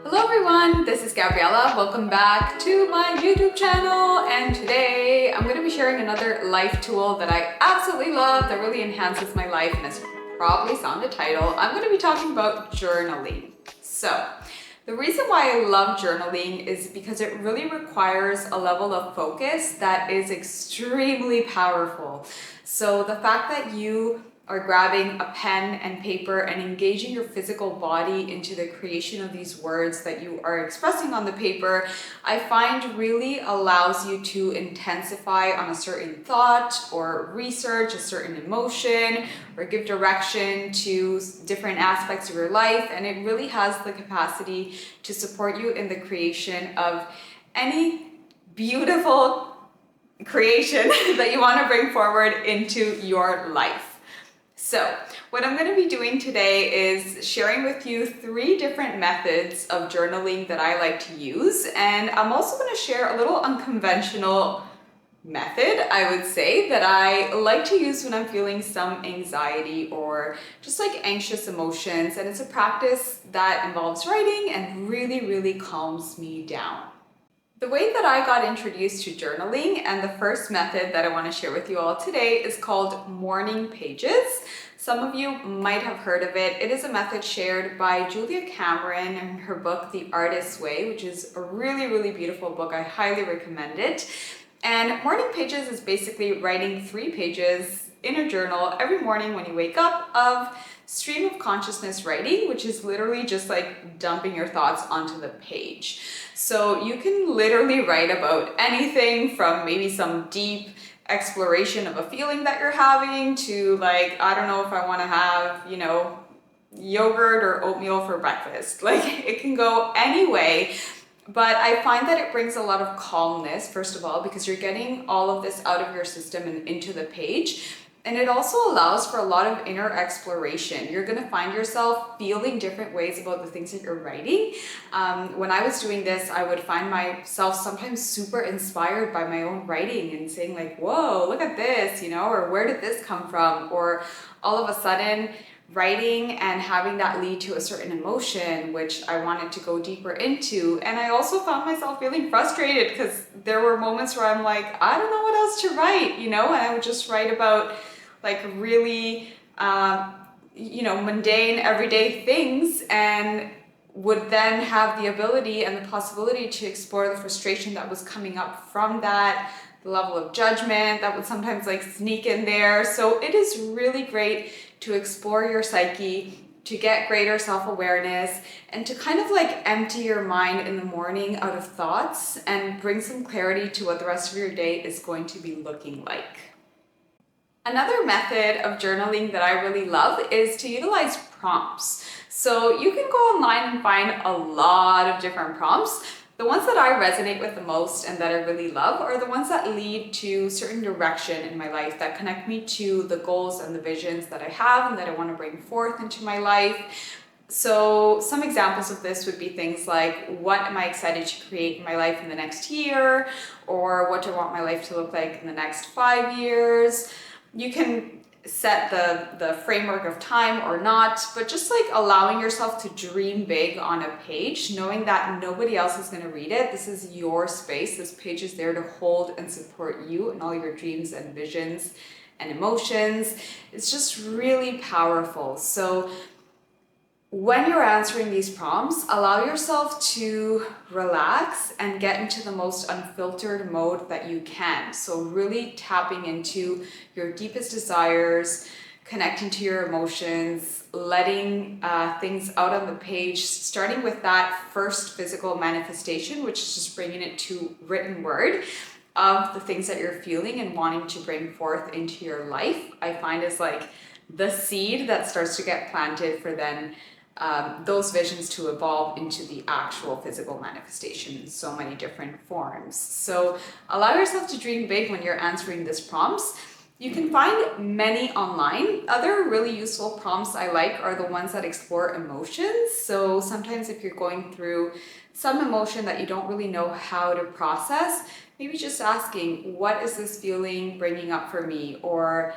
Hello everyone, this is Gabriela. Welcome back to my YouTube channel, and today I'm going to be sharing another life tool that I absolutely love that really enhances my life, and as you probably saw in the title, I'm going to be talking about journaling. So the reason why I love journaling is because it really requires a level of focus that is extremely powerful. So the fact that you are grabbing a pen and paper and engaging your physical body into the creation of these words that you are expressing on the paper, I find really allows you to intensify on a certain thought or research a certain emotion or give direction to different aspects of your life. And it really has the capacity to support you in the creation of any beautiful creation that you want to bring forward into your life. So what I'm going to be doing today is sharing with you 3 different methods of journaling that I like to use. And I'm also going to share a little unconventional method, I would say, that I like to use when I'm feeling some anxiety or just like anxious emotions. And it's a practice that involves writing and really calms me down. The way that I got introduced to journaling, and the first method that I want to share with you all today, is called morning pages. Some of you might have heard of it. It is a method shared by Julia Cameron in her book, The Artist's Way, which is a really beautiful book. I highly recommend it. And morning pages is basically writing 3 pages in a journal every morning when you wake up of stream of consciousness writing, which is literally just like dumping your thoughts onto the page. So you can literally write about anything from maybe some deep exploration of a feeling that you're having to, like, I don't know if I want to have, yogurt or oatmeal for breakfast. Like, it can go any way. But I find that it brings a lot of calmness, first of all, because you're getting all of this out of your system and into the page. And it also allows for a lot of inner exploration. You're going to find yourself feeling different ways about the things that you're writing. When I was doing this, I would find myself sometimes super inspired by my own writing and saying like, whoa, look at this, or where did this come from? Or all of a sudden writing and having that lead to a certain emotion, which I wanted to go deeper into. And I also found myself feeling frustrated because there were moments where I'm like, I don't know what else to write, and I would just write about like really, mundane everyday things, and would then have the ability and the possibility to explore the frustration that was coming up from that, the level of judgment that would sometimes like sneak in there. So it is really great to explore your psyche, to get greater self-awareness, and to kind of like empty your mind in the morning out of thoughts and bring some clarity to what the rest of your day is going to be looking like. Another method of journaling that I really love is to utilize prompts. So you can go online and find a lot of different prompts. The ones that I resonate with the most and that I really love are the ones that lead to certain direction in my life, that connect me to the goals and the visions that I have and that I want to bring forth into my life. So some examples of this would be things like, what am I excited to create in my life in the next year? Or what do I want my life to look like in the next 5 years? You can set the framework of time or not, but just like allowing yourself to dream big on a page, knowing that nobody else is going to read it. This is your space. This page is there to hold and support you and all your dreams and visions and emotions. It's just really powerful. So when you're answering these prompts, allow yourself to relax and get into the most unfiltered mode that you can. So really tapping into your deepest desires, connecting to your emotions, letting things out on the page, starting with that first physical manifestation, which is just bringing it to written word of the things that you're feeling and wanting to bring forth into your life. I find is like the seed that starts to get planted for then those visions to evolve into the actual physical manifestation in so many different forms. So allow yourself to dream big when you're answering these prompts. You can find many online. Other really useful prompts I like are the ones that explore emotions. So sometimes if you're going through some emotion that you don't really know how to process, maybe just asking, what is this feeling bringing up for me? Or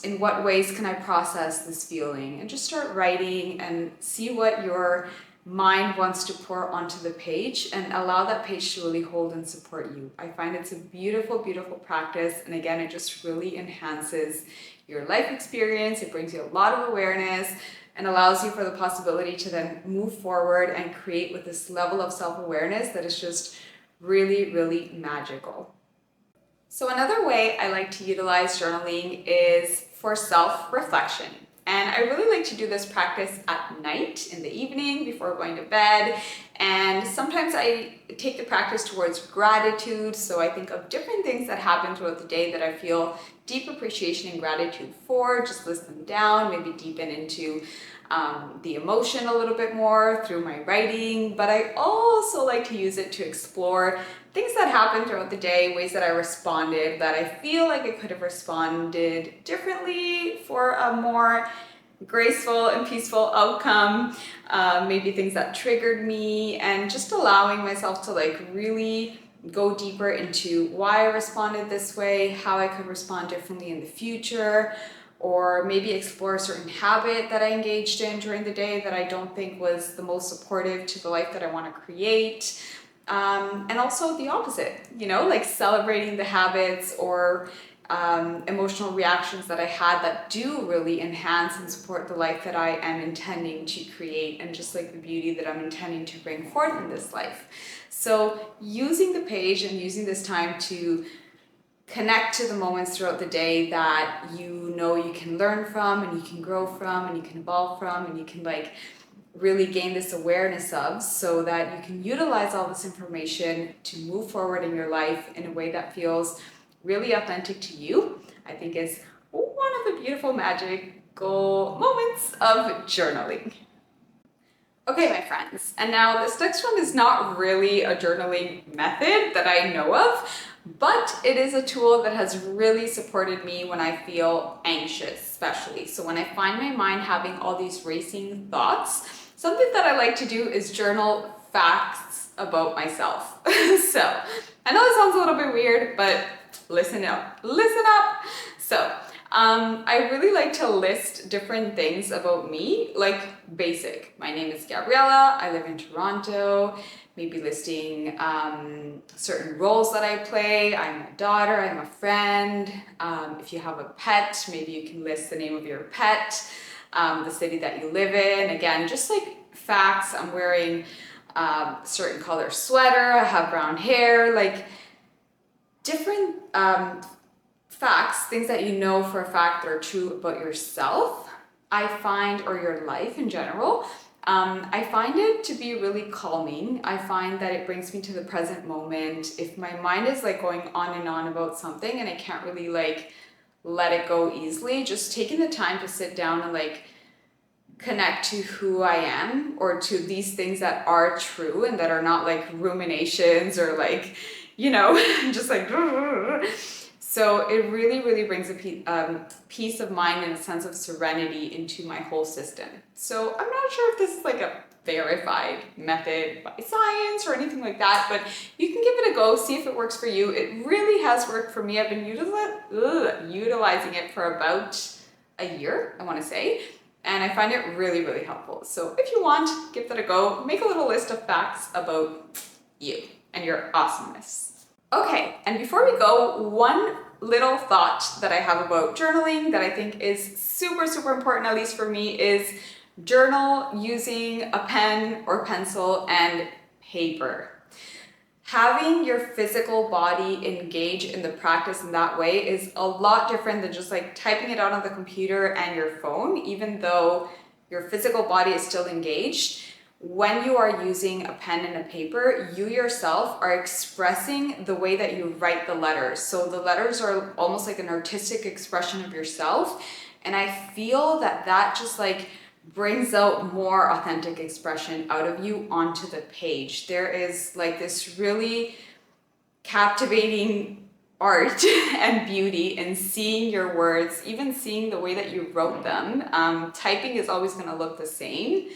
in what ways can I process this feeling? And just start writing and see what your mind wants to pour onto the page, and allow that page to really hold and support you. I find it's a beautiful, beautiful practice. And again, it just really enhances your life experience. It brings you a lot of awareness and allows you for the possibility to then move forward and create with this level of self-awareness that is just really, really magical. So another way I like to utilize journaling is for self-reflection. And I really like to do this practice at night, in the evening, before going to bed. And sometimes I take the practice towards gratitude. So I think of different things that happen throughout the day that I feel deep appreciation and gratitude for, just list them down, maybe deepen into the emotion a little bit more through my writing. But I also like to use it to explore things that happened throughout the day, ways that I responded, that I feel like I could have responded differently for a more graceful and peaceful outcome, maybe things that triggered me, and just allowing myself to like really go deeper into why I responded this way, how I could respond differently in the future, or maybe explore a certain habit that I engaged in during the day that I don't think was the most supportive to the life that I want to create. And also the opposite, you know, like celebrating the habits or emotional reactions that I had that do really enhance and support the life that I am intending to create, and just like the beauty that I'm intending to bring forth in this life. So using the page and using this time to connect to the moments throughout the day that you know you can learn from and you can grow from and you can evolve from and you can like really gain this awareness of, so that you can utilize all this information to move forward in your life in a way that feels really authentic to you, I think is one of the beautiful magical moments of journaling. Okay, my friends, and now this next one is not really a journaling method that I know of, but it is a tool that has really supported me when I feel anxious, especially. So when I find my mind having all these racing thoughts, something that I like to do is journal facts about myself. So I know this sounds a little bit weird, but listen up. So I really like to list different things about me, like basic. My name is Gabriela, I live in Toronto, maybe listing certain roles that I play. I'm a daughter, I'm a friend. If you have a pet, maybe you can list the name of your pet, the city that you live in. Again, just like facts. I'm wearing a certain color sweater, I have brown hair, like different facts, things that you know for a fact that are true about yourself, I find, or your life in general. I find it to be really calming. I find that it brings me to the present moment. If my mind is like going on and on about something and I can't really like let it go easily, just taking the time to sit down and like connect to who I am, or to these things that are true and that are not like ruminations or like, you know, just like. So it really, really brings a peace of mind and a sense of serenity into my whole system. So I'm not sure if this is like a verified method by science or anything like that, but you can give it a go, see if it works for you. It really has worked for me. I've been utilizing it for about a year, I want to say, and I find it really, really helpful. So if you want, give that a go. Make a little list of facts about you and your awesomeness. Okay, and before we go, one little thought that I have about journaling that I think is super, super important, at least for me, is journal using a pen or pencil and paper. Having your physical body engage in the practice in that way is a lot different than just like typing it out on the computer and your phone, even though your physical body is still engaged. When you are using a pen and a paper, you yourself are expressing the way that you write the letters. So the letters are almost like an artistic expression of yourself. And I feel that that just like brings out more authentic expression out of you onto the page. There is like this really captivating art and beauty in seeing your words, even seeing the way that you wrote them. Typing is always going to look the same,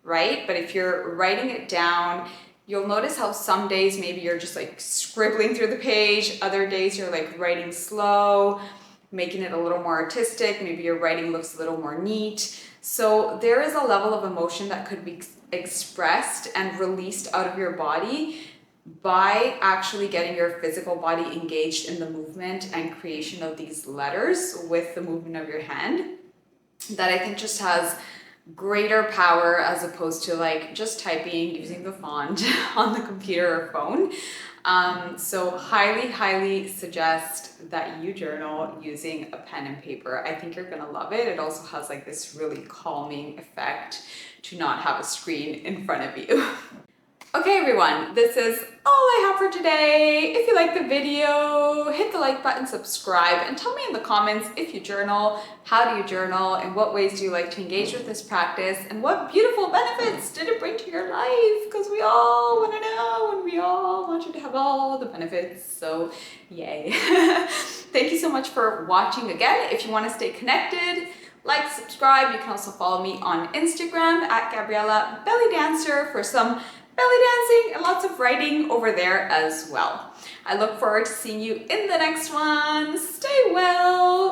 right? But if you're writing it down, you'll notice how some days maybe you're just like scribbling through the page, other days you're like writing slow, making it a little more artistic, maybe your writing looks a little more neat. So there is a level of emotion that could be expressed and released out of your body by actually getting your physical body engaged in the movement and creation of these letters with the movement of your hand, that I think just has greater power as opposed to like just typing using the font on the computer or phone. So highly suggest that you journal using a pen and paper. I think you're gonna love it. It also has like this really calming effect to not have a screen in front of you. Okay everyone, this is all I have for today. If you like the video, hit the like button, subscribe, and tell me in the comments if you journal, how do you journal, and what ways do you like to engage with this practice, and what beautiful benefits did it bring to your life? Because we all want to know, and we all want you to have all the benefits, so yay. Thank you so much for watching again. If you want to stay connected, like, subscribe. You can also follow me on Instagram at Gabriela Belly Dancer for some belly dancing and lots of writing over there as well. I look forward to seeing you in the next one. Stay well.